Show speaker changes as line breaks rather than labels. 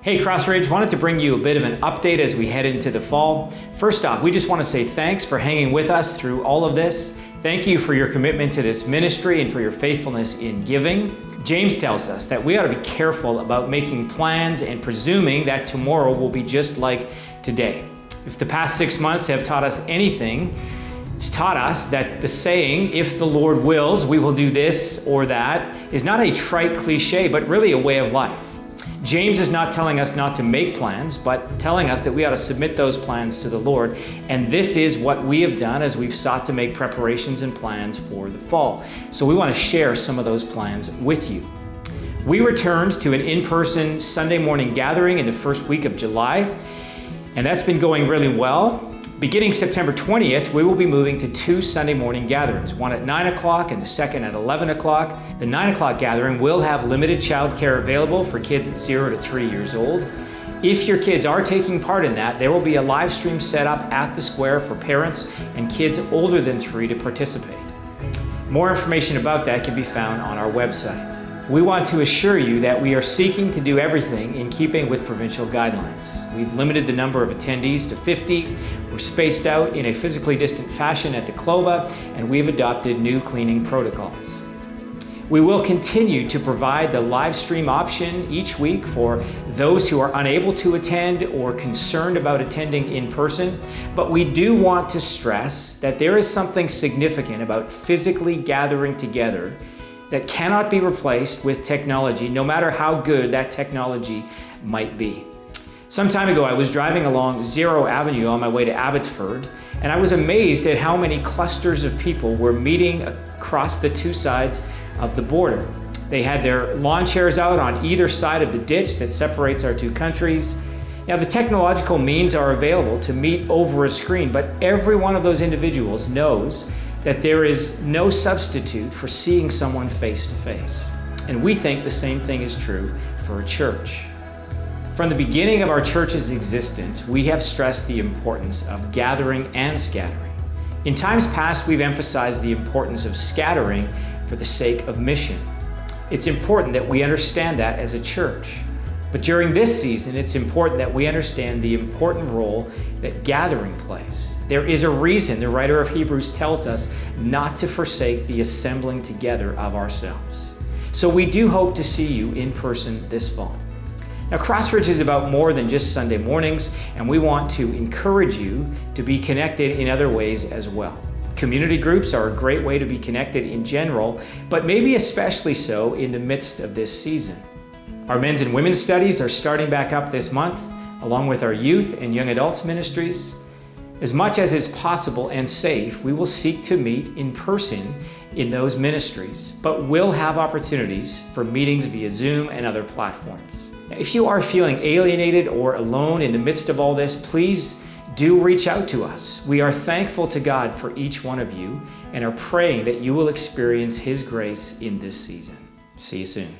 Hey Crossridge, wanted to bring you a bit of an update as we head into the fall. First off, we just want to say thanks for hanging with us through all of this. Thank you for your commitment to this ministry and for your faithfulness in giving. James tells us that we ought to be careful about making plans and presuming that tomorrow will be just like today. If the past 6 months have taught us anything, it's taught us that the saying, if the Lord wills, we will do this or that, is not a trite cliche, but really a way of life. James is not telling us not to make plans, but telling us that we ought to submit those plans to the Lord. And this is what we have done as we've sought to make preparations and plans for the fall. So we want to share some of those plans with you. We returned to an in-person Sunday morning gathering in the first week of July, and that's been going really well. Beginning September 20th, we will be moving to 2 Sunday morning gatherings, one at 9 o'clock and the second at 11 o'clock. The 9 o'clock gathering will have limited childcare available for kids 0 to 3 years old. If your kids are taking part in that, there will be a live stream set up at the square for parents and kids older than 3 to participate. More information about that can be found on our website. We want to assure you that we are seeking to do everything in keeping with provincial guidelines. We've limited the number of attendees to 50. We're spaced out in a physically distant fashion at the Clova, and we've adopted new cleaning protocols. We will continue to provide the live stream option each week for those who are unable to attend or concerned about attending in person, but we do want to stress that there is something significant about physically gathering together that cannot be replaced with technology, no matter how good that technology might be. Some time ago, I was driving along Zero Avenue on my way to Abbotsford, and I was amazed at how many clusters of people were meeting across the two sides of the border. They had their lawn chairs out on either side of the ditch that separates our two countries. Now, the technological means are available to meet over a screen, but every one of those individuals knows that there is no substitute for seeing someone face to face. And we think the same thing is true for a church. From the beginning of our church's existence, we have stressed the importance of gathering and scattering. In times past, we've emphasized the importance of scattering for the sake of mission. It's important that we understand that as a church. But during this season, it's important that we understand the important role that gathering plays. There is a reason the writer of Hebrews tells us not to forsake the assembling together of ourselves. So we do hope to see you in person this fall. Now, Crossridge is about more than just Sunday mornings, and we want to encourage you to be connected in other ways as well. Community groups are a great way to be connected in general, but maybe especially so in the midst of this season. Our men's and women's studies are starting back up this month, along with our youth and young adults ministries. As much as is possible and safe, we will seek to meet in person in those ministries, but will have opportunities for meetings via Zoom and other platforms. Now, if you are feeling alienated or alone in the midst of all this, please do reach out to us. We are thankful to God for each one of you and are praying that you will experience His grace in this season. See you soon.